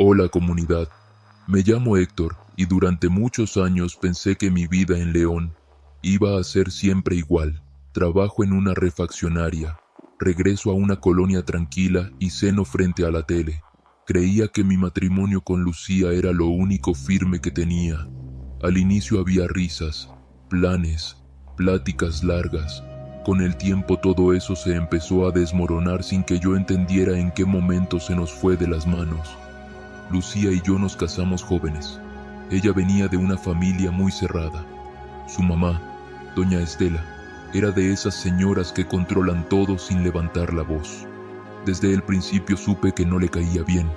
Hola comunidad, me llamo Héctor y durante muchos años pensé que mi vida en León iba a ser siempre igual. Trabajo en una refaccionaria, regreso a una colonia tranquila y ceno frente a la tele. Creía que mi matrimonio con Lucía era lo único firme que tenía. Al inicio había risas, planes, pláticas largas. Con el tiempo todo eso se empezó a desmoronar sin que yo entendiera en qué momento se nos fue de las manos. Lucía y yo nos casamos jóvenes. Ella venía de una familia muy cerrada. Su mamá, doña Estela, era de esas señoras que controlan todo sin levantar la voz. Desde el principio supe que no le caía bien,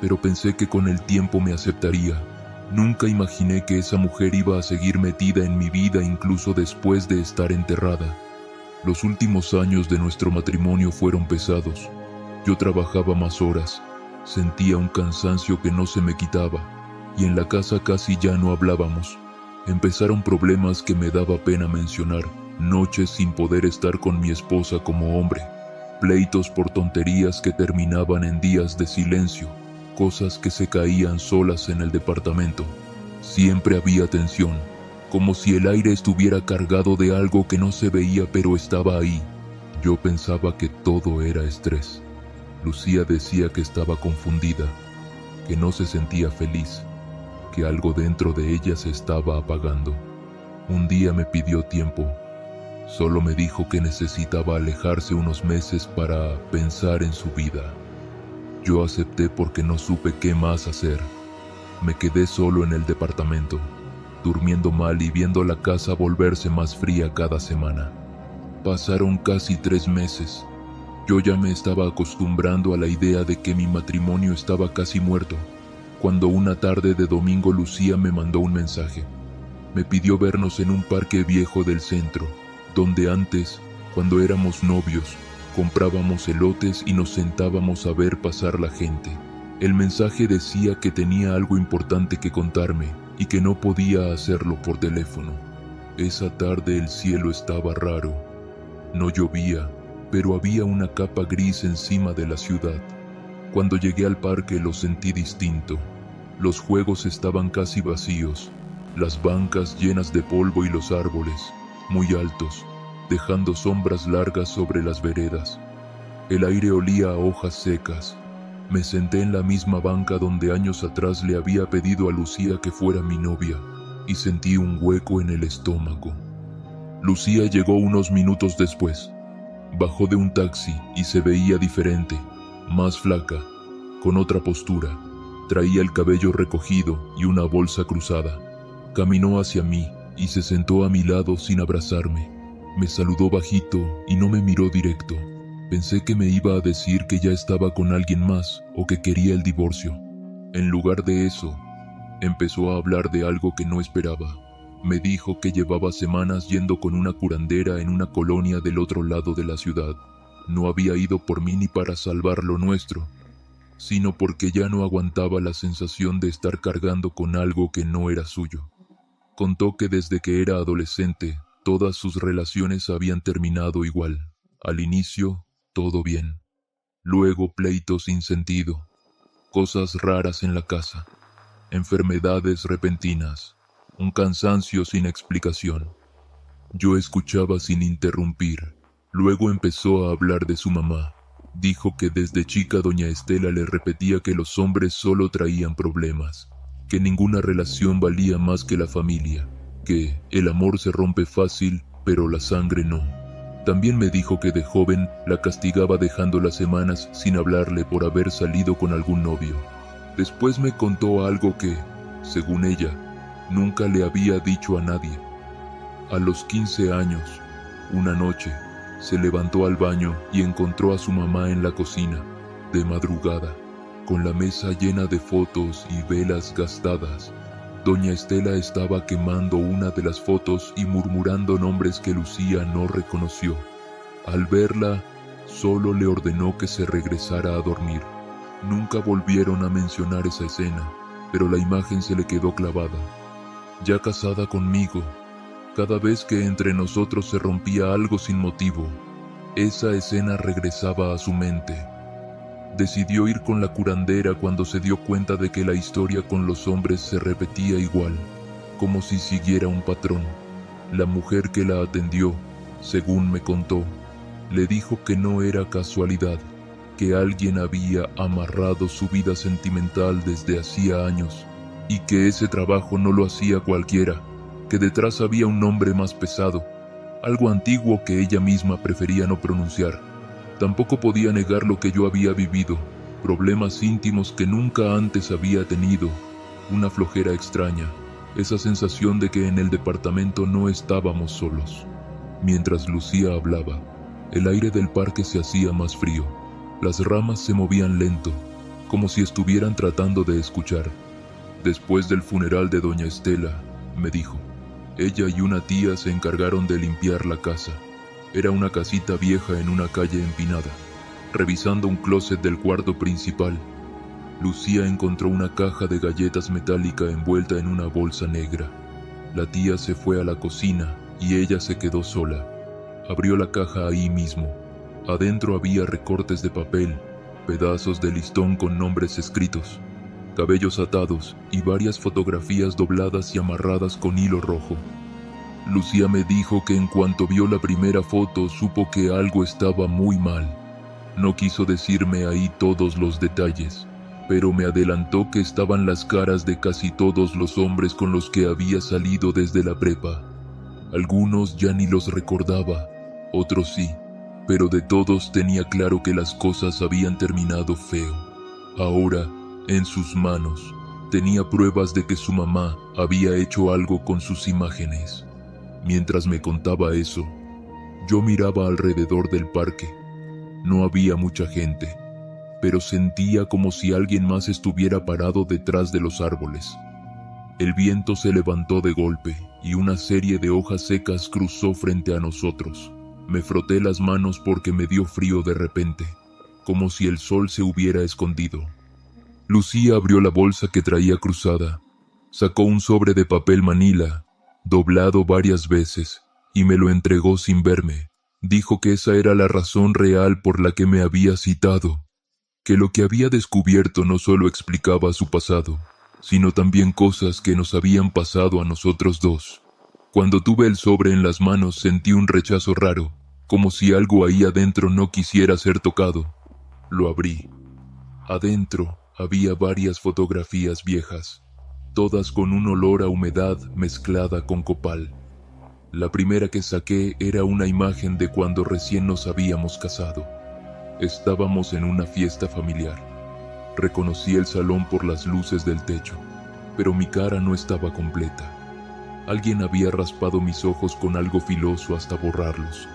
pero pensé que con el tiempo me aceptaría. Nunca imaginé que esa mujer iba a seguir metida en mi vida incluso después de estar enterrada. Los últimos años de nuestro matrimonio fueron pesados. Yo trabajaba más horas, sentía un cansancio que no se me quitaba, y en la casa casi ya no hablábamos. Empezaron problemas que me daba pena mencionar, noches sin poder estar con mi esposa como hombre, pleitos por tonterías que terminaban en días de silencio, cosas que se caían solas en el departamento. Siempre había tensión, como si el aire estuviera cargado de algo que no se veía pero estaba ahí. Yo pensaba que todo era estrés. Lucía decía que estaba confundida, que no se sentía feliz, que algo dentro de ella se estaba apagando. Un día me pidió tiempo. Solo me dijo que necesitaba alejarse unos meses para pensar en su vida. Yo acepté porque no supe qué más hacer. Me quedé solo en el departamento, durmiendo mal y viendo la casa volverse más fría cada semana. Pasaron casi 3 meses. Yo ya me estaba acostumbrando a la idea de que mi matrimonio estaba casi muerto, cuando una tarde de domingo Lucía me mandó un mensaje. Me pidió vernos en un parque viejo del centro, donde antes, cuando éramos novios, comprábamos elotes y nos sentábamos a ver pasar la gente. El mensaje decía que tenía algo importante que contarme y que no podía hacerlo por teléfono. Esa tarde el cielo estaba raro. No llovía, pero había una capa gris encima de la ciudad. Cuando llegué al parque lo sentí distinto. Los juegos estaban casi vacíos, las bancas llenas de polvo y los árboles, muy altos, dejando sombras largas sobre las veredas. El aire olía a hojas secas. Me senté en la misma banca donde años atrás le había pedido a Lucía que fuera mi novia, y sentí un hueco en el estómago. Lucía llegó unos minutos después. Bajó de un taxi y se veía diferente, más flaca, con otra postura. Traía el cabello recogido y una bolsa cruzada. Caminó hacia mí y se sentó a mi lado sin abrazarme. Me saludó bajito y no me miró directo. Pensé que me iba a decir que ya estaba con alguien más o que quería el divorcio. En lugar de eso, empezó a hablar de algo que no esperaba. Me dijo que llevaba semanas yendo con una curandera en una colonia del otro lado de la ciudad. No había ido por mí ni para salvar lo nuestro, sino porque ya no aguantaba la sensación de estar cargando con algo que no era suyo. Contó que desde que era adolescente, todas sus relaciones habían terminado igual. Al inicio, todo bien. Luego pleitos sin sentido, cosas raras en la casa, enfermedades repentinas, un cansancio sin explicación. Yo escuchaba sin interrumpir. Luego empezó a hablar de su mamá. Dijo que desde chica doña Estela le repetía que los hombres solo traían problemas, que ninguna relación valía más que la familia, que el amor se rompe fácil, pero la sangre no. También me dijo que de joven la castigaba dejando las semanas sin hablarle por haber salido con algún novio. Después me contó algo que, según ella, nunca le había dicho a nadie. A los 15 años, una noche, se levantó al baño y encontró a su mamá en la cocina, de madrugada, con la mesa llena de fotos y velas gastadas. Doña Estela estaba quemando una de las fotos y murmurando nombres que Lucía no reconoció. Al verla, solo le ordenó que se regresara a dormir. Nunca volvieron a mencionar esa escena, pero la imagen se le quedó clavada. Ya casada conmigo, cada vez que entre nosotros se rompía algo sin motivo, esa escena regresaba a su mente. Decidió ir con la curandera cuando se dio cuenta de que la historia con los hombres se repetía igual, como si siguiera un patrón. La mujer que la atendió, según me contó, le dijo que no era casualidad, que alguien había amarrado su vida sentimental desde hacía años, y que ese trabajo no lo hacía cualquiera, que detrás había un nombre más pesado, algo antiguo que ella misma prefería no pronunciar. Tampoco podía negar lo que yo había vivido, problemas íntimos que nunca antes había tenido, una flojera extraña, esa sensación de que en el departamento no estábamos solos. Mientras Lucía hablaba, el aire del parque se hacía más frío, las ramas se movían lento, como si estuvieran tratando de escuchar. Después del funeral de doña Estela, me dijo, ella y una tía se encargaron de limpiar la casa. Era una casita vieja en una calle empinada. Revisando un closet del cuarto principal, Lucía encontró una caja de galletas metálica envuelta en una bolsa negra. La tía se fue a la cocina y ella se quedó sola. Abrió la caja ahí mismo. Adentro había recortes de papel, pedazos de listón con nombres escritos, cabellos atados y varias fotografías dobladas y amarradas con hilo rojo. Lucía me dijo que en cuanto vio la primera foto supo que algo estaba muy mal. No quiso decirme ahí todos los detalles, pero me adelantó que estaban las caras de casi todos los hombres con los que había salido desde la prepa. Algunos ya ni los recordaba, otros sí, pero de todos tenía claro que las cosas habían terminado feo. Ahora, en sus manos, tenía pruebas de que su mamá había hecho algo con sus imágenes. Mientras me contaba eso, yo miraba alrededor del parque. No había mucha gente, pero sentía como si alguien más estuviera parado detrás de los árboles. El viento se levantó de golpe y una serie de hojas secas cruzó frente a nosotros. Me froté las manos porque me dio frío de repente, como si el sol se hubiera escondido. Lucía abrió la bolsa que traía cruzada, sacó un sobre de papel manila, doblado varias veces, y me lo entregó sin verme. Dijo que esa era la razón real por la que me había citado, que lo que había descubierto no solo explicaba su pasado, sino también cosas que nos habían pasado a nosotros dos. Cuando tuve el sobre en las manos sentí un rechazo raro, como si algo ahí adentro no quisiera ser tocado. Lo abrí. Adentro había varias fotografías viejas, todas con un olor a humedad mezclada con copal. La primera que saqué era una imagen de cuando recién nos habíamos casado. Estábamos en una fiesta familiar. Reconocí el salón por las luces del techo, pero mi cara no estaba completa. Alguien había raspado mis ojos con algo filoso hasta borrarlos.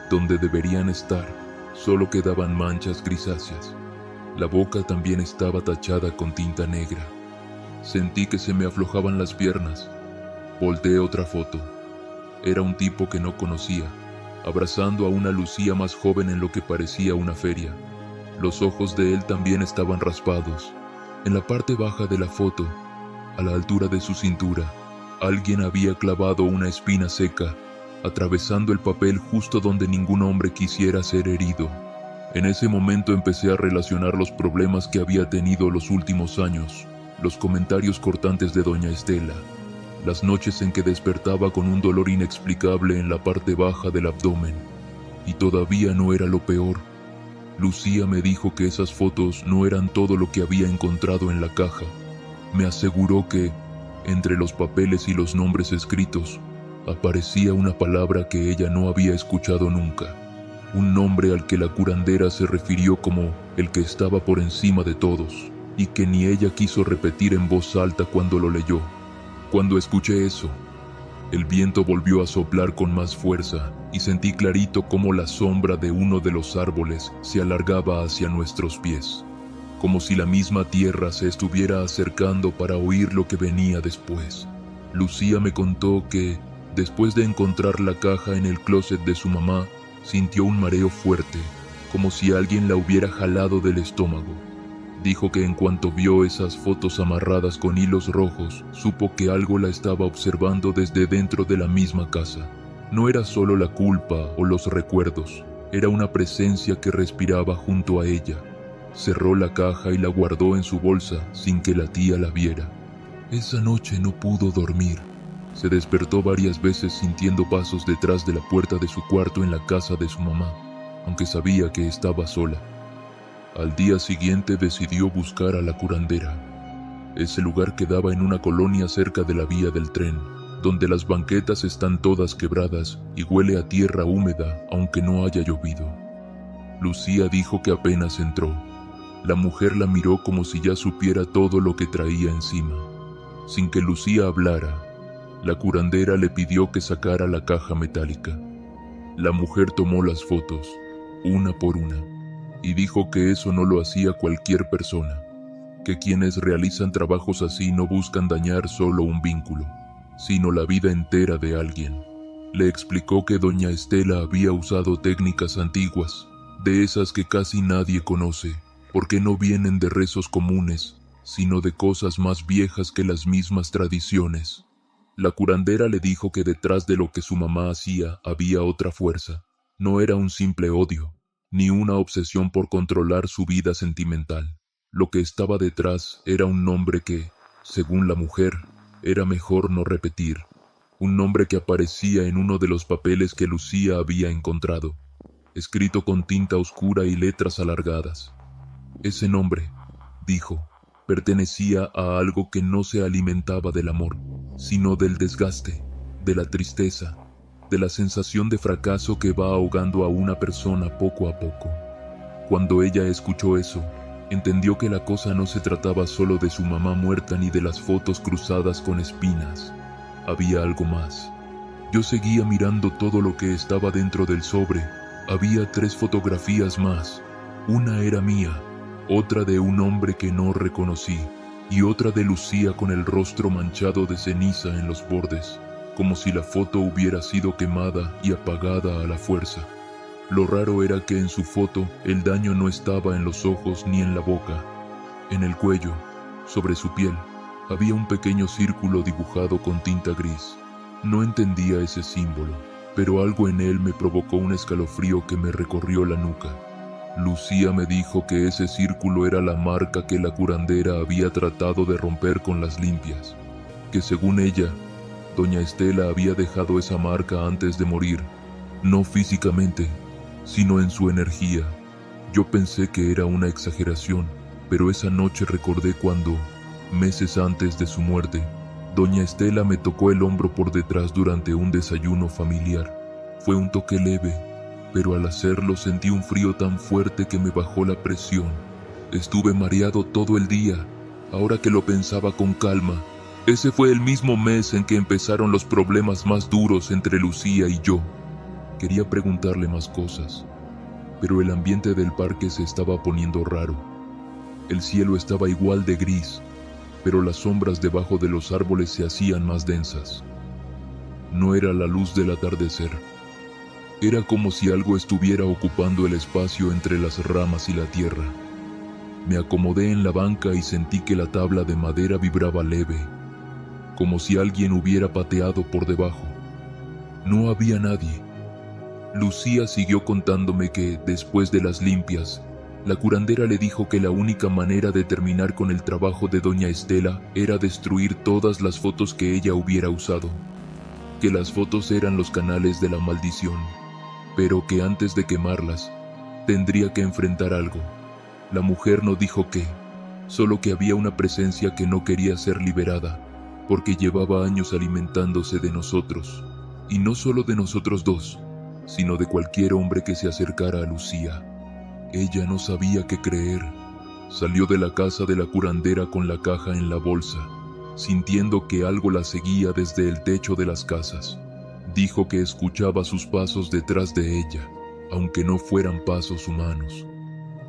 Donde deberían estar, solo quedaban manchas grisáceas. La boca también estaba tachada con tinta negra. Sentí que se me aflojaban las piernas. Volteé otra foto. Era un tipo que no conocía, abrazando a una Lucía más joven en lo que parecía una feria. Los ojos de él también estaban raspados. En la parte baja de la foto, a la altura de su cintura, alguien había clavado una espina seca, atravesando el papel justo donde ningún hombre quisiera ser herido. En ese momento empecé a relacionar los problemas que había tenido los últimos años, los comentarios cortantes de doña Estela, las noches en que despertaba con un dolor inexplicable en la parte baja del abdomen. Y todavía no era lo peor. Lucía me dijo que esas fotos no eran todo lo que había encontrado en la caja. Me aseguró que, entre los papeles y los nombres escritos, aparecía una palabra que ella no había escuchado nunca. Un nombre al que la curandera se refirió como el que estaba por encima de todos, y que ni ella quiso repetir en voz alta cuando lo leyó. Cuando escuché eso, el viento volvió a soplar con más fuerza y sentí clarito cómo la sombra de uno de los árboles se alargaba hacia nuestros pies, como si la misma tierra se estuviera acercando para oír lo que venía después. Lucía me contó que, después de encontrar la caja en el closet de su mamá, sintió un mareo fuerte, como si alguien la hubiera jalado del estómago. Dijo que en cuanto vio esas fotos amarradas con hilos rojos, supo que algo la estaba observando desde dentro de la misma casa. No era solo la culpa o los recuerdos, era una presencia que respiraba junto a ella. Cerró la caja y la guardó en su bolsa sin que la tía la viera. Esa noche no pudo dormir. Se despertó varias veces sintiendo pasos detrás de la puerta de su cuarto en la casa de su mamá, aunque sabía que estaba sola. Al día siguiente decidió buscar a la curandera. Ese lugar quedaba en una colonia cerca de la vía del tren, donde las banquetas están todas quebradas y huele a tierra húmeda aunque no haya llovido. Lucía dijo que apenas entró. La mujer la miró como si ya supiera todo lo que traía encima. Sin que Lucía hablara, la curandera le pidió que sacara la caja metálica. La mujer tomó las fotos, una por una, y dijo que eso no lo hacía cualquier persona, que quienes realizan trabajos así no buscan dañar solo un vínculo, sino la vida entera de alguien. Le explicó que doña Estela había usado técnicas antiguas, de esas que casi nadie conoce, porque no vienen de rezos comunes, sino de cosas más viejas que las mismas tradiciones. La curandera le dijo que detrás de lo que su mamá hacía había otra fuerza. No era un simple odio, ni una obsesión por controlar su vida sentimental. Lo que estaba detrás era un nombre que, según la mujer, era mejor no repetir. Un nombre que aparecía en uno de los papeles que Lucía había encontrado, escrito con tinta oscura y letras alargadas. Ese nombre, dijo, pertenecía a algo que no se alimentaba del amor, sino del desgaste, de la tristeza, de la sensación de fracaso que va ahogando a una persona poco a poco. Cuando ella escuchó eso, entendió que la cosa no se trataba solo de su mamá muerta ni de las fotos cruzadas con espinas. Había algo más. Yo seguía mirando todo lo que estaba dentro del sobre. Había 3 fotografías más. Una era mía, otra de un hombre que no reconocí, y otra de Lucía con el rostro manchado de ceniza en los bordes, como si la foto hubiera sido quemada y apagada a la fuerza. Lo raro era que en su foto el daño no estaba en los ojos ni en la boca. En el cuello, sobre su piel, había un pequeño círculo dibujado con tinta gris. No entendía ese símbolo, pero algo en él me provocó un escalofrío que me recorrió la nuca. Lucía me dijo que ese círculo era la marca que la curandera había tratado de romper con las limpias, que según ella, doña Estela había dejado esa marca antes de morir, no físicamente, sino en su energía. Yo pensé que era una exageración, pero esa noche recordé cuando, meses antes de su muerte, doña Estela me tocó el hombro por detrás durante un desayuno familiar. Fue un toque leve, pero al hacerlo sentí un frío tan fuerte que me bajó la presión. Estuve mareado todo el día. Ahora que lo pensaba con calma, ese fue el mismo mes en que empezaron los problemas más duros entre Lucía y yo. Quería preguntarle más cosas, pero el ambiente del parque se estaba poniendo raro. El cielo estaba igual de gris, pero las sombras debajo de los árboles se hacían más densas. No era la luz del atardecer. Era como si algo estuviera ocupando el espacio entre las ramas y la tierra. Me acomodé en la banca y sentí que la tabla de madera vibraba leve, como si alguien hubiera pateado por debajo. No había nadie. Lucía siguió contándome que, después de las limpias, la curandera le dijo que la única manera de terminar con el trabajo de doña Estela era destruir todas las fotos que ella hubiera usado, que las fotos eran los canales de la maldición, pero que antes de quemarlas, tendría que enfrentar algo. La mujer no dijo qué, solo que había una presencia que no quería ser liberada, porque llevaba años alimentándose de nosotros, y no solo de nosotros dos, sino de cualquier hombre que se acercara a Lucía. Ella no sabía qué creer. Salió de la casa de la curandera con la caja en la bolsa, sintiendo que algo la seguía desde el techo de las casas. Dijo que escuchaba sus pasos detrás de ella, aunque no fueran pasos humanos.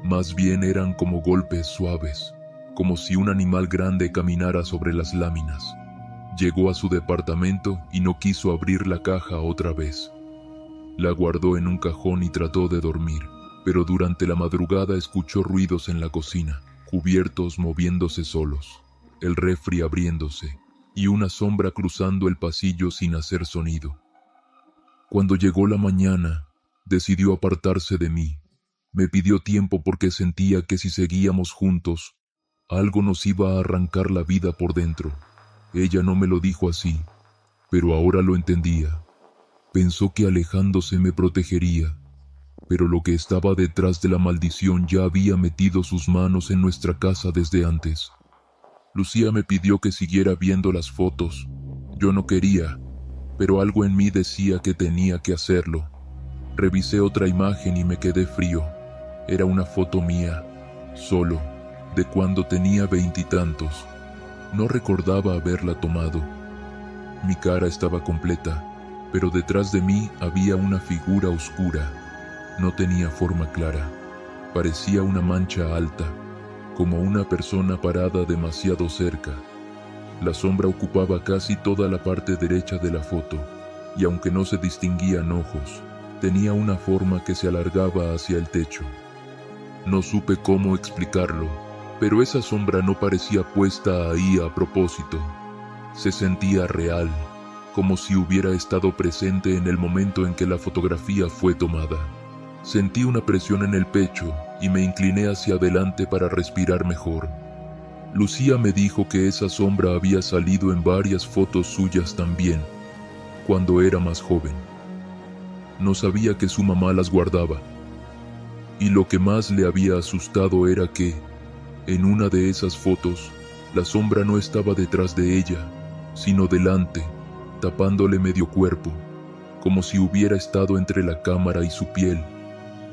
Más bien eran como golpes suaves, como si un animal grande caminara sobre las láminas. Llegó a su departamento y no quiso abrir la caja otra vez. La guardó en un cajón y trató de dormir, pero durante la madrugada escuchó ruidos en la cocina, cubiertos moviéndose solos, el refri abriéndose y una sombra cruzando el pasillo sin hacer sonido. Cuando llegó la mañana, decidió apartarse de mí. Me pidió tiempo porque sentía que si seguíamos juntos, algo nos iba a arrancar la vida por dentro. Ella no me lo dijo así, pero ahora lo entendía. Pensó que alejándose me protegería, pero lo que estaba detrás de la maldición ya había metido sus manos en nuestra casa desde antes. Lucía me pidió que siguiera viendo las fotos. Yo no quería, pero algo en mí decía que tenía que hacerlo. Revisé otra imagen y me quedé frío. Era una foto mía, solo, de cuando tenía 20 y tantos. No recordaba haberla tomado. Mi cara estaba completa, pero detrás de mí había una figura oscura. No tenía forma clara. Parecía una mancha alta, como una persona parada demasiado cerca. La sombra ocupaba casi toda la parte derecha de la foto, y aunque no se distinguían ojos, tenía una forma que se alargaba hacia el techo. No supe cómo explicarlo, pero esa sombra no parecía puesta ahí a propósito. Se sentía real, como si hubiera estado presente en el momento en que la fotografía fue tomada. Sentí una presión en el pecho y me incliné hacia adelante para respirar mejor. Lucía me dijo que esa sombra había salido en varias fotos suyas también, cuando era más joven. No sabía que su mamá las guardaba. Y lo que más le había asustado era que, en una de esas fotos, la sombra no estaba detrás de ella, sino delante, tapándole medio cuerpo, como si hubiera estado entre la cámara y su piel.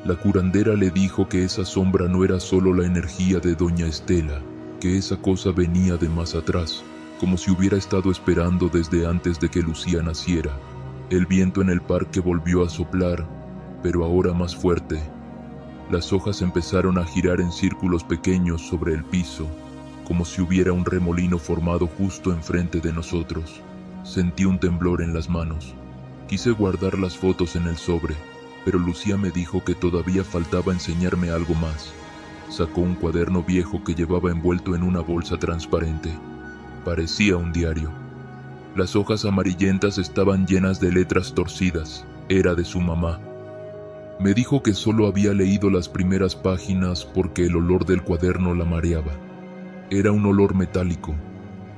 La curandera le dijo que esa sombra no era solo la energía de doña Estela, que esa cosa venía de más atrás, como si hubiera estado esperando desde antes de que Lucía naciera. El viento en el parque volvió a soplar, pero ahora más fuerte. Las hojas empezaron a girar en círculos pequeños sobre el piso, como si hubiera un remolino formado justo enfrente de nosotros. Sentí un temblor en las manos. Quise guardar las fotos en el sobre, pero Lucía me dijo que todavía faltaba enseñarme algo más. Sacó un cuaderno viejo que llevaba envuelto en una bolsa transparente. Parecía un diario. Las hojas amarillentas estaban llenas de letras torcidas. Era de su mamá. Me dijo que solo había leído las primeras páginas porque el olor del cuaderno la mareaba. Era un olor metálico,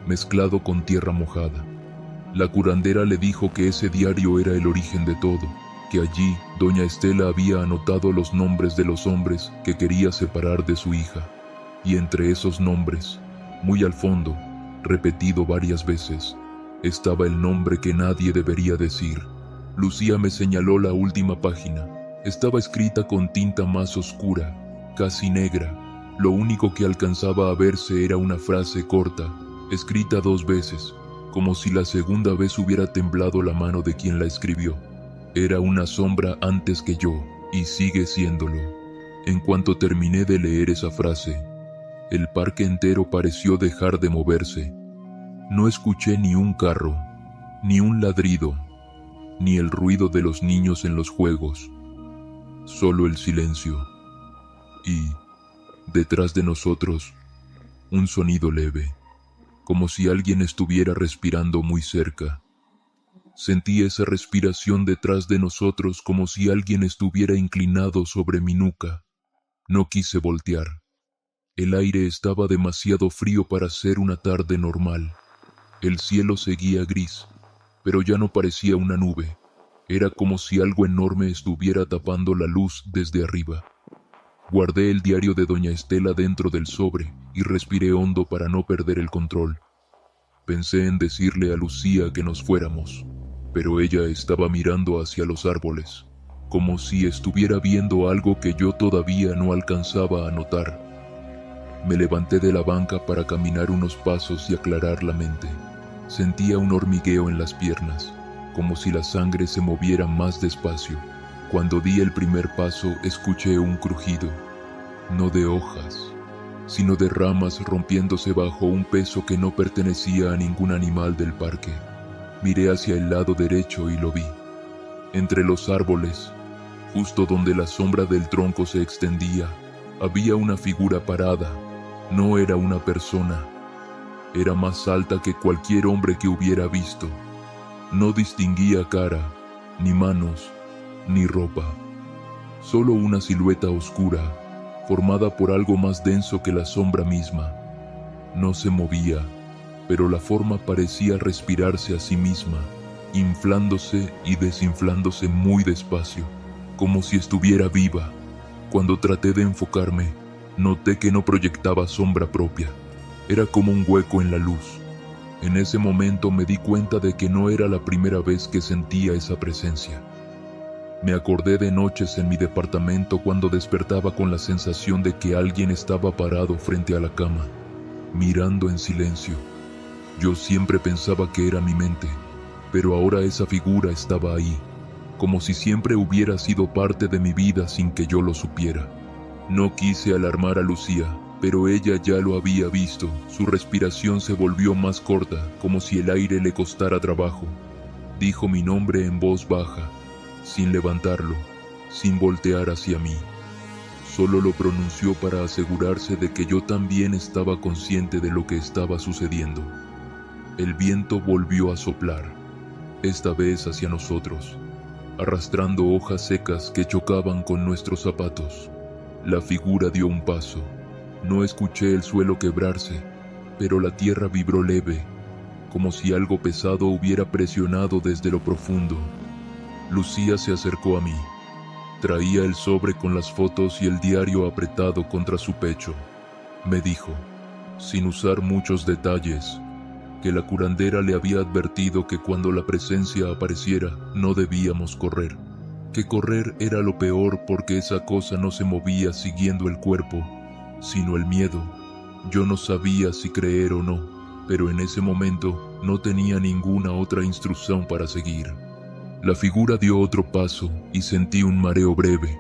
mezclado con tierra mojada. La curandera le dijo que ese diario era el origen de todo, que allí doña Estela había anotado los nombres de los hombres que quería separar de su hija. Y entre esos nombres, muy al fondo, repetido varias veces, estaba el nombre que nadie debería decir. Lucía me señaló la última página. Estaba escrita con tinta más oscura, casi negra. Lo único que alcanzaba a verse era una frase corta, escrita 2 veces, como si la segunda vez hubiera temblado la mano de quien la escribió. Era una sombra antes que yo, y sigue siéndolo. En cuanto terminé de leer esa frase, el parque entero pareció dejar de moverse. No escuché ni un carro, ni un ladrido, ni el ruido de los niños en los juegos. Solo el silencio. Y, detrás de nosotros, un sonido leve, como si alguien estuviera respirando muy cerca. Sentí esa respiración detrás de nosotros como si alguien estuviera inclinado sobre mi nuca. No quise voltear. El aire estaba demasiado frío para ser una tarde normal. El cielo seguía gris, pero ya no parecía una nube. Era como si algo enorme estuviera tapando la luz desde arriba. Guardé el diario de doña Estela dentro del sobre y respiré hondo para no perder el control. Pensé en decirle a Lucía que nos fuéramos, pero ella estaba mirando hacia los árboles, como si estuviera viendo algo que yo todavía no alcanzaba a notar. Me levanté de la banca para caminar unos pasos y aclarar la mente. Sentía un hormigueo en las piernas, como si la sangre se moviera más despacio. Cuando di el primer paso, escuché un crujido, no de hojas, sino de ramas rompiéndose bajo un peso que no pertenecía a ningún animal del parque. Miré hacia el lado derecho y lo vi. Entre los árboles, justo donde la sombra del tronco se extendía, había una figura parada. No era una persona. Era más alta que cualquier hombre que hubiera visto. No distinguía cara, ni manos, ni ropa. solo una silueta oscura, formada por algo más denso que la sombra misma. No se movía, pero la forma parecía respirarse a sí misma, inflándose y desinflándose muy despacio, como si estuviera viva. Cuando traté de enfocarme, noté que no proyectaba sombra propia. Era como un hueco en la luz. En ese momento me di cuenta de que no era la primera vez que sentía esa presencia. Me acordé de noches en mi departamento cuando despertaba con la sensación de que alguien estaba parado frente a la cama, mirando en silencio. Yo siempre pensaba que era mi mente, pero ahora esa figura estaba ahí, como si siempre hubiera sido parte de mi vida sin que yo lo supiera. No quise alarmar a Lucía, pero ella ya lo había visto. Su respiración se volvió más corta, como si el aire le costara trabajo. Dijo mi nombre en voz baja, sin levantarlo, sin voltear hacia mí. Solo lo pronunció para asegurarse de que yo también estaba consciente de lo que estaba sucediendo. El viento volvió a soplar, esta vez hacia nosotros, arrastrando hojas secas que chocaban con nuestros zapatos. La figura dio un paso. No escuché el suelo quebrarse, pero la tierra vibró leve, como si algo pesado hubiera presionado desde lo profundo. Lucía se acercó a mí. Traía el sobre con las fotos y el diario apretado contra su pecho. Me dijo, sin usar muchos detalles, que la curandera le había advertido que cuando la presencia apareciera no debíamos correr, que correr era lo peor porque esa cosa no se movía siguiendo el cuerpo, sino el miedo. Yo no sabía si creer o no, pero en ese momento no tenía ninguna otra instrucción para seguir. La figura dio otro paso y sentí un mareo breve,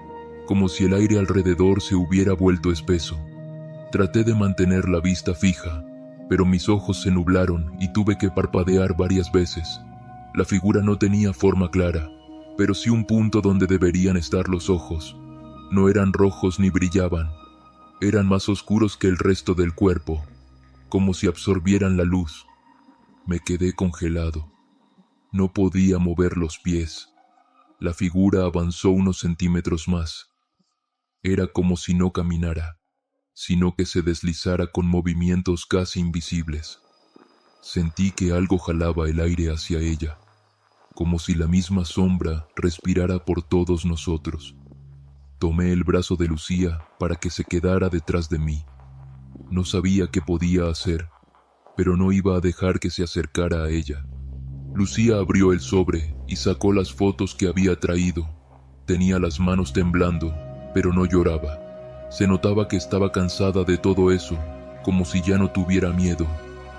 como si el aire alrededor se hubiera vuelto espeso. Traté de mantener la vista fija, pero mis ojos se nublaron y tuve que parpadear varias veces. La figura no tenía forma clara, pero sí un punto donde deberían estar los ojos. No eran rojos ni brillaban, eran más oscuros que el resto del cuerpo, como si absorbieran la luz. Me quedé congelado. No podía mover los pies. La figura avanzó unos centímetros más. Era como si no caminara, sino que se deslizara con movimientos casi invisibles. Sentí que algo jalaba el aire hacia ella, como si la misma sombra respirara por todos nosotros. Tomé el brazo de Lucía para que se quedara detrás de mí. No sabía qué podía hacer, pero no iba a dejar que se acercara a ella. Lucía abrió el sobre y sacó las fotos que había traído. Tenía las manos temblando, pero no lloraba. Se notaba que estaba cansada de todo eso, como si ya no tuviera miedo,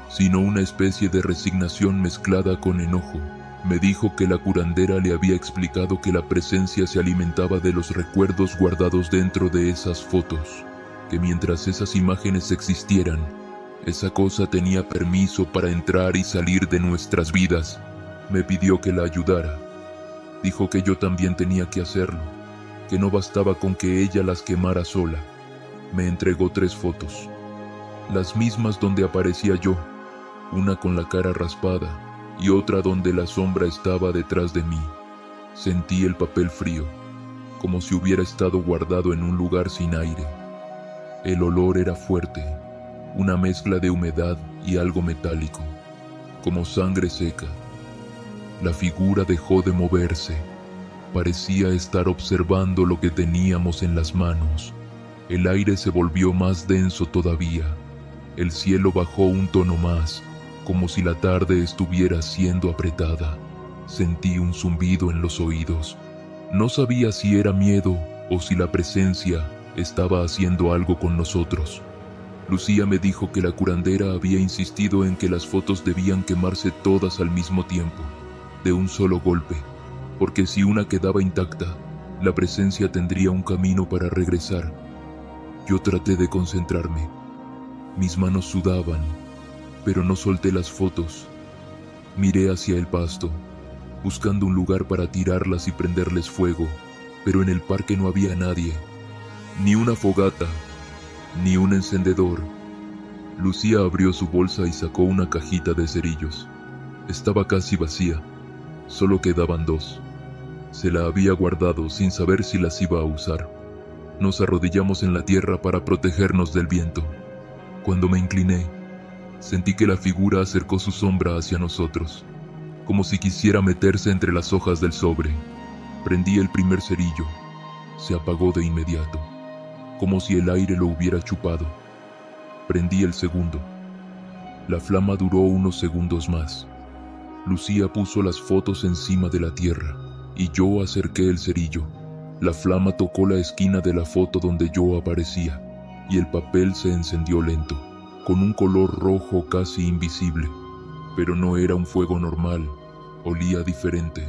sino una especie de resignación mezclada con enojo. Me dijo que la curandera le había explicado que la presencia se alimentaba de los recuerdos guardados dentro de esas fotos, que mientras esas imágenes existieran, esa cosa tenía permiso para entrar y salir de nuestras vidas. Me pidió que la ayudara. Dijo que yo también tenía que hacerlo, que no bastaba con que ella las quemara sola. Me entregó 3 fotos, las mismas donde aparecía yo, una con la cara raspada y otra donde la sombra estaba detrás de mí. Sentí el papel frío, como si hubiera estado guardado en un lugar sin aire. El olor era fuerte, una mezcla de humedad y algo metálico, como sangre seca. La figura dejó de moverse. Parecía estar observando lo que teníamos en las manos. El aire se volvió más denso todavía. El cielo bajó un tono más, como si la tarde estuviera siendo apretada. Sentí un zumbido en los oídos. No sabía si era miedo o si la presencia estaba haciendo algo con nosotros. Lucía me dijo que la curandera había insistido en que las fotos debían quemarse todas al mismo tiempo, de un solo golpe, porque si una quedaba intacta, la presencia tendría un camino para regresar. Yo traté de concentrarme. Mis manos sudaban, pero no solté las fotos. Miré hacia el pasto, buscando un lugar para tirarlas y prenderles fuego, pero en el parque no había nadie, ni una fogata, ni un encendedor. Lucía abrió su bolsa y sacó una cajita de cerillos. Estaba casi vacía, solo quedaban 2. Se la había guardado sin saber si las iba a usar. Nos arrodillamos en la tierra para protegernos del viento. Cuando me incliné, sentí que la figura acercó su sombra hacia nosotros, como si quisiera meterse entre las hojas del sobre. Prendí el primer cerillo. Se apagó de inmediato, como si el aire lo hubiera chupado. Prendí el segundo. La flama duró unos segundos más. Lucía puso las fotos encima de la tierra y yo acerqué el cerillo. La flama tocó la esquina de la foto donde yo aparecía y el papel se encendió lento, con un color rojo casi invisible. Pero no era un fuego normal, olía diferente,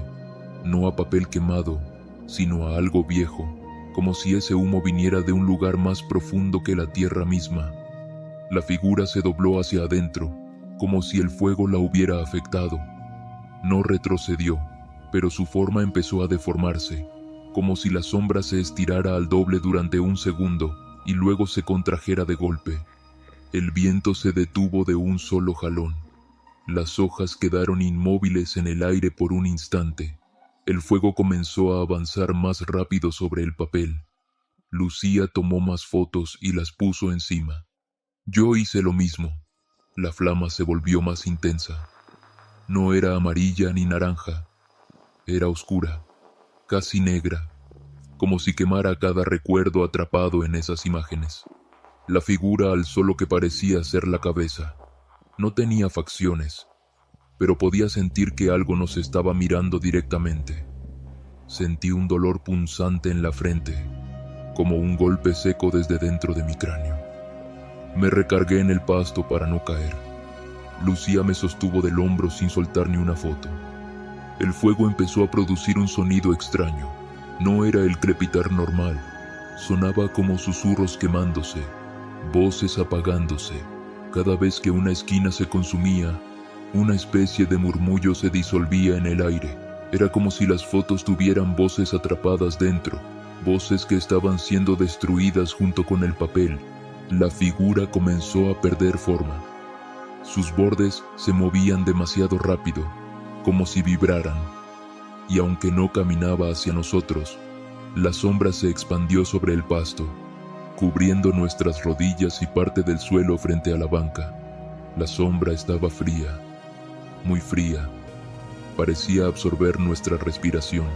no a papel quemado, sino a algo viejo, como si ese humo viniera de un lugar más profundo que la tierra misma. La figura se dobló hacia adentro, como si el fuego la hubiera afectado. No retrocedió, pero su forma empezó a deformarse, como si la sombra se estirara al doble durante un segundo y luego se contrajera de golpe. El viento se detuvo de un solo jalón. Las hojas quedaron inmóviles en el aire por un instante. El fuego comenzó a avanzar más rápido sobre el papel. Lucía tomó más fotos y las puso encima. Yo hice lo mismo. La flama se volvió más intensa. No era amarilla ni naranja. Era oscura, casi negra, como si quemara cada recuerdo atrapado en esas imágenes. La figura alzó lo que parecía ser la cabeza. No tenía facciones, pero podía sentir que algo nos estaba mirando directamente. Sentí un dolor punzante en la frente, como un golpe seco desde dentro de mi cráneo. Me recargué en el pasto para no caer. Lucía me sostuvo del hombro sin soltar ni una foto. El fuego empezó a producir un sonido extraño. No era el crepitar normal. Sonaba como susurros quemándose, voces apagándose. Cada vez que una esquina se consumía, una especie de murmullo se disolvía en el aire. Era como si las fotos tuvieran voces atrapadas dentro, voces que estaban siendo destruidas junto con el papel. La figura comenzó a perder forma. Sus bordes se movían demasiado rápido, como si vibraran, y aunque no caminaba hacia nosotros, la sombra se expandió sobre el pasto, cubriendo nuestras rodillas y parte del suelo frente a la banca. La sombra estaba fría, muy fría. Parecía absorber nuestra respiración.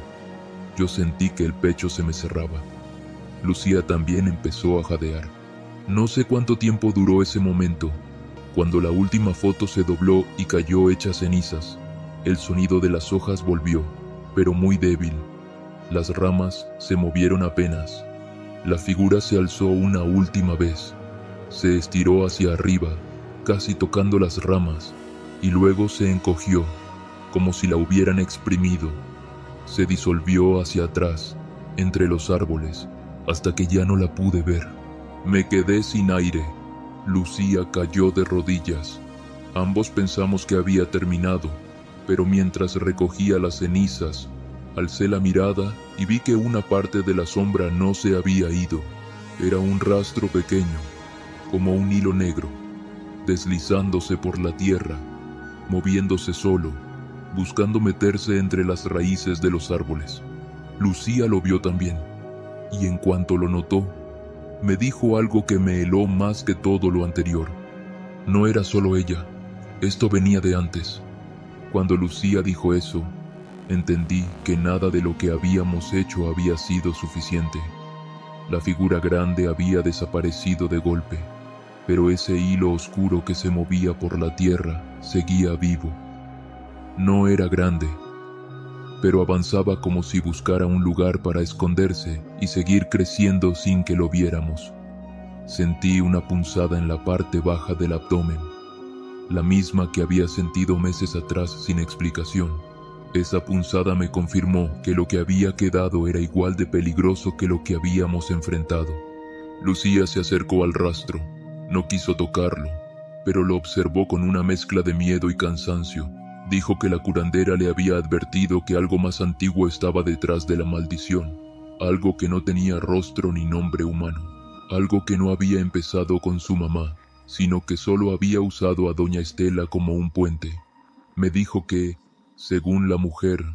Yo sentí que el pecho se me cerraba. Lucía también empezó a jadear. No sé cuánto tiempo duró ese momento. Cuando la última foto se dobló y cayó hecha cenizas, el sonido de las hojas volvió, pero muy débil. Las ramas se movieron apenas. La figura se alzó una última vez. Se estiró hacia arriba, casi tocando las ramas, y luego se encogió, como si la hubieran exprimido. Se disolvió hacia atrás, entre los árboles, hasta que ya no la pude ver. Me quedé sin aire. Lucía cayó de rodillas. Ambos pensamos que había terminado, pero mientras recogía las cenizas, alcé la mirada y vi que una parte de la sombra no se había ido. Era un rastro pequeño, como un hilo negro, deslizándose por la tierra, moviéndose solo, buscando meterse entre las raíces de los árboles. Lucía lo vio también, y en cuanto lo notó, me dijo algo que me heló más que todo lo anterior. No era solo ella, esto venía de antes. Cuando Lucía dijo eso, entendí que nada de lo que habíamos hecho había sido suficiente. La figura grande había desaparecido de golpe, pero ese hilo oscuro que se movía por la tierra seguía vivo. No era grande, pero avanzaba como si buscara un lugar para esconderse y seguir creciendo sin que lo viéramos. Sentí una punzada en la parte baja del abdomen, la misma que había sentido meses atrás sin explicación. Esa punzada me confirmó que lo que había quedado era igual de peligroso que lo que habíamos enfrentado. Lucía se acercó al rastro. No quiso tocarlo, pero lo observó con una mezcla de miedo y cansancio. Dijo que la curandera le había advertido que algo más antiguo estaba detrás de la maldición, algo que no tenía rostro ni nombre humano, algo que no había empezado con su mamá, sino que solo había usado a doña Estela como un puente. Me dijo que, según la mujer,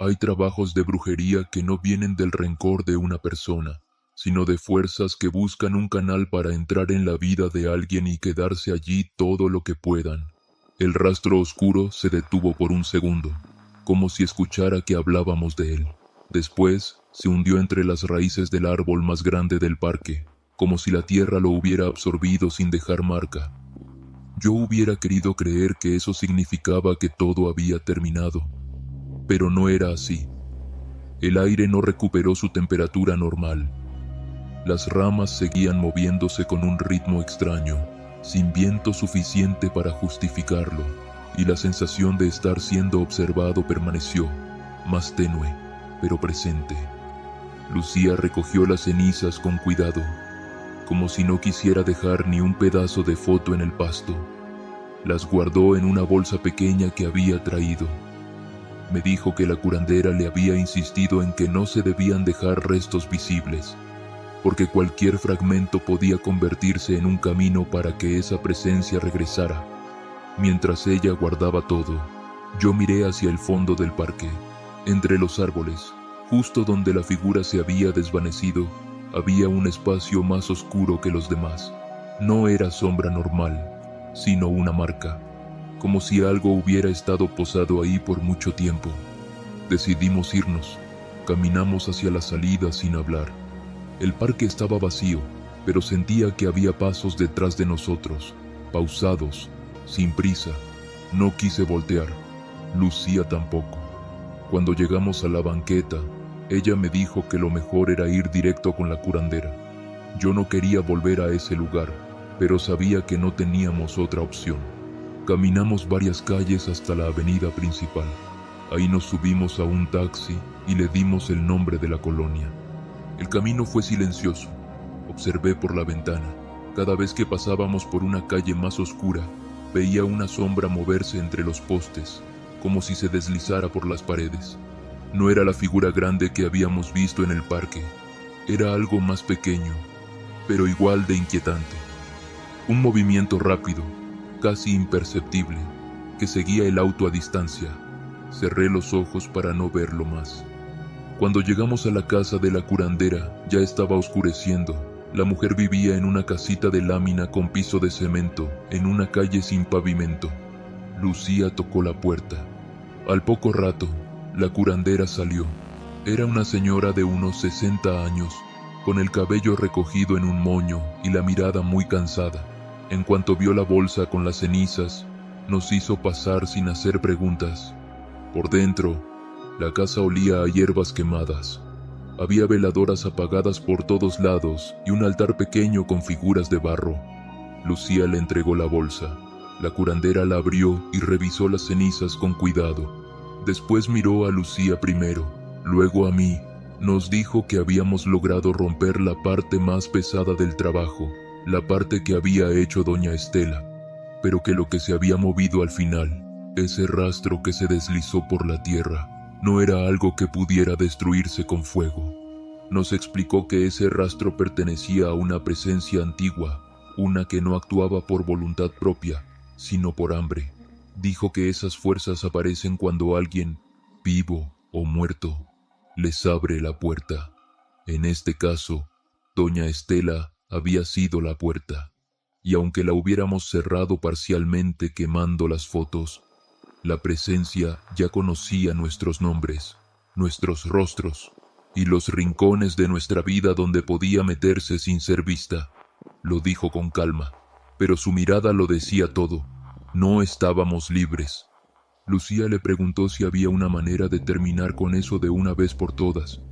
Hay trabajos de brujería que no vienen del rencor de una persona, sino de fuerzas que buscan un canal para entrar en la vida de alguien y quedarse allí todo lo que puedan. El rastro oscuro se detuvo por un segundo, como si escuchara que hablábamos de él. Después, se hundió entre las raíces del árbol más grande del parque, como si la tierra lo hubiera absorbido sin dejar marca. Yo hubiera querido creer que eso significaba que todo había terminado, pero no era así. El aire no recuperó su temperatura normal. Las ramas seguían moviéndose con un ritmo extraño, sin viento suficiente para justificarlo, y la sensación de estar siendo observado permaneció, más tenue, pero presente. Lucía recogió las cenizas con cuidado, como si no quisiera dejar ni un pedazo de foto en el pasto. Las guardó en una bolsa pequeña que había traído. Me dijo que la curandera le había insistido en que no se debían dejar restos visibles, porque cualquier fragmento podía convertirse en un camino para que esa presencia regresara. Mientras ella guardaba todo, yo miré hacia el fondo del parque. Entre los árboles, justo donde la figura se había desvanecido, había un espacio más oscuro que los demás. No era sombra normal, sino una marca, como si algo hubiera estado posado ahí por mucho tiempo. Decidimos irnos. Caminamos hacia la salida sin hablar. El parque estaba vacío, pero sentía que había pasos detrás de nosotros, pausados, sin prisa. No quise voltear. Lucía tampoco. Cuando llegamos a la banqueta, ella me dijo que lo mejor era ir directo con la curandera. Yo no quería volver a ese lugar, pero sabía que no teníamos otra opción. Caminamos varias calles hasta la avenida principal. Ahí nos subimos a un taxi y le dimos el nombre de la colonia. El camino fue silencioso. Observé por la ventana. Cada vez que pasábamos por una calle más oscura, veía una sombra moverse entre los postes, como si se deslizara por las paredes. No era la figura grande que habíamos visto en el parque. Era algo más pequeño, pero igual de inquietante. Un movimiento rápido, casi imperceptible, que seguía el auto a distancia. Cerré los ojos para no verlo más. Cuando llegamos a la casa de la curandera, ya estaba oscureciendo. La mujer vivía en una casita de lámina con piso de cemento, en una calle sin pavimento. Lucía tocó la puerta. Al poco rato, la curandera salió. Era una señora de unos 60 años, con el cabello recogido en un moño y la mirada muy cansada. En cuanto vio la bolsa con las cenizas, nos hizo pasar sin hacer preguntas. Por dentro, la casa olía a hierbas quemadas. Había veladoras apagadas por todos lados y un altar pequeño con figuras de barro. Lucía le entregó la bolsa. La curandera la abrió y revisó las cenizas con cuidado. Después miró a Lucía primero, luego a mí. Nos dijo que habíamos logrado romper la parte más pesada del trabajo, la parte que había hecho doña Estela, pero que lo que se había movido al final, ese rastro que se deslizó por la tierra, no era algo que pudiera destruirse con fuego. Nos explicó que ese rastro pertenecía a una presencia antigua, una que no actuaba por voluntad propia, sino por hambre. Dijo que esas fuerzas aparecen cuando alguien, vivo o muerto, les abre la puerta. En este caso, doña Estela había sido la puerta, y aunque la hubiéramos cerrado parcialmente quemando las fotos, la presencia ya conocía nuestros nombres, nuestros rostros, y los rincones de nuestra vida donde podía meterse sin ser vista. Lo dijo con calma, pero su mirada lo decía todo. No estábamos libres. Lucía le preguntó si había una manera de terminar con eso de una vez por todas.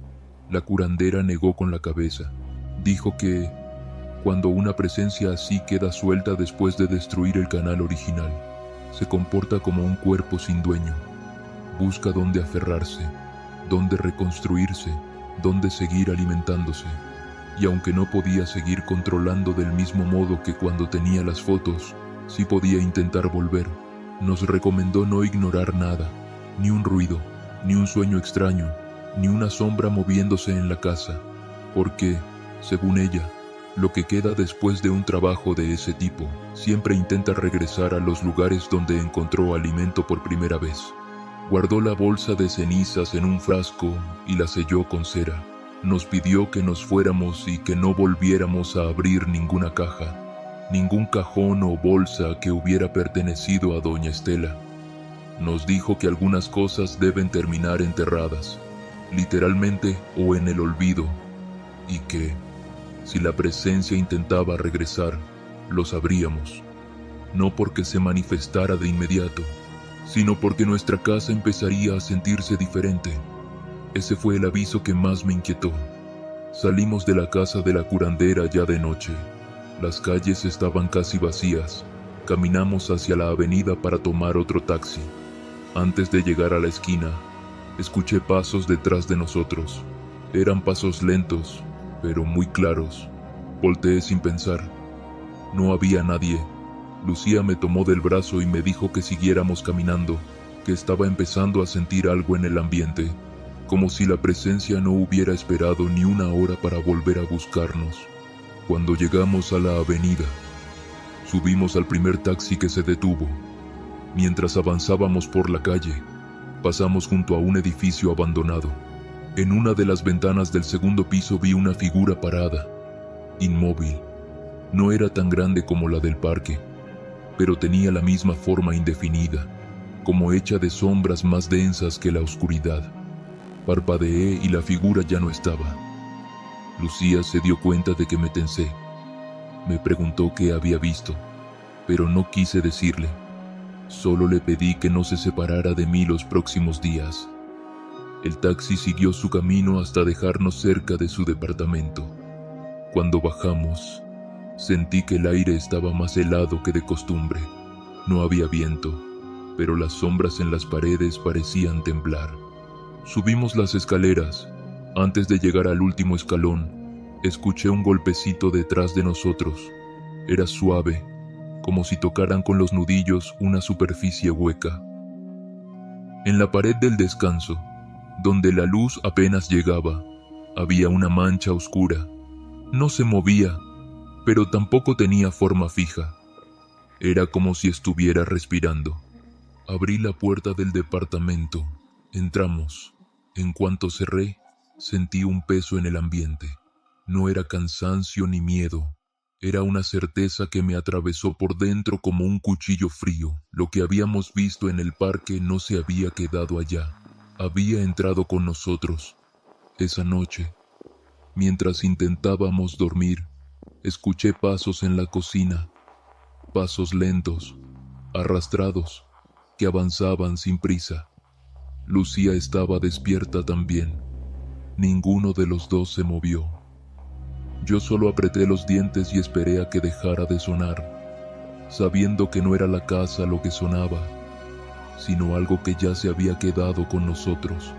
La curandera negó con la cabeza. Dijo que, cuando una presencia así queda suelta después de destruir el canal original, se comporta como un cuerpo sin dueño. Busca dónde aferrarse, dónde reconstruirse, dónde seguir alimentándose. Y aunque no podía seguir controlando del mismo modo que cuando tenía las fotos, sí podía intentar volver. Nos recomendó no ignorar nada, ni un ruido, ni un sueño extraño, ni una sombra moviéndose en la casa, porque, según ella, lo que queda después de un trabajo de ese tipo siempre intenta regresar a los lugares donde encontró alimento por primera vez. Guardó la bolsa de cenizas en un frasco y la selló con cera. Nos pidió que nos fuéramos y que no volviéramos a abrir ninguna caja, ningún cajón o bolsa que hubiera pertenecido a doña Estela. Nos dijo que algunas cosas deben terminar enterradas, literalmente o en el olvido, y que, si la presencia intentaba regresar, lo sabríamos, no porque se manifestara de inmediato, sino porque nuestra casa empezaría a sentirse diferente. Ese fue el aviso que más me inquietó. Salimos de la casa de la curandera ya de noche. Las calles estaban casi vacías. Caminamos hacia la avenida para tomar otro taxi. Antes de llegar a la esquina, escuché pasos detrás de nosotros. Eran pasos lentos, pero muy claros. Volteé sin pensar. No había nadie. Lucía me tomó del brazo y me dijo que siguiéramos caminando, que estaba empezando a sentir algo en el ambiente, como si la presencia no hubiera esperado ni una hora para volver a buscarnos. Cuando llegamos a la avenida, subimos al primer taxi que se detuvo. Mientras avanzábamos por la calle, pasamos junto a un edificio abandonado. En una de las ventanas del segundo piso vi una figura parada, inmóvil. No era tan grande como la del parque, pero tenía la misma forma indefinida, como hecha de sombras más densas que la oscuridad. Parpadeé y la figura ya no estaba. Lucía se dio cuenta de que me tensé. Me preguntó qué había visto, pero no quise decirle. Solo le pedí que no se separara de mí los próximos días. El taxi siguió su camino hasta dejarnos cerca de su departamento. Cuando bajamos, sentí que el aire estaba más helado que de costumbre. No había viento, pero las sombras en las paredes parecían temblar. Subimos las escaleras. Antes de llegar al último escalón, escuché un golpecito detrás de nosotros. Era suave, como si tocaran con los nudillos una superficie hueca. En la pared del descanso, donde la luz apenas llegaba, había una mancha oscura. No se movía, pero tampoco tenía forma fija. Era como si estuviera respirando. Abrí la puerta del departamento. Entramos. En cuanto cerré, sentí un peso en el ambiente. No era cansancio ni miedo. Era una certeza que me atravesó por dentro como un cuchillo frío. Lo que habíamos visto en el parque no se había quedado allá. Había entrado con nosotros. Esa noche, mientras intentábamos dormir, escuché pasos en la cocina. Pasos lentos, arrastrados, que avanzaban sin prisa. Lucía estaba despierta también. Ninguno de los dos se movió. Yo solo apreté los dientes y esperé a que dejara de sonar, sabiendo que no era la casa lo que sonaba, sino algo que ya se había quedado con nosotros.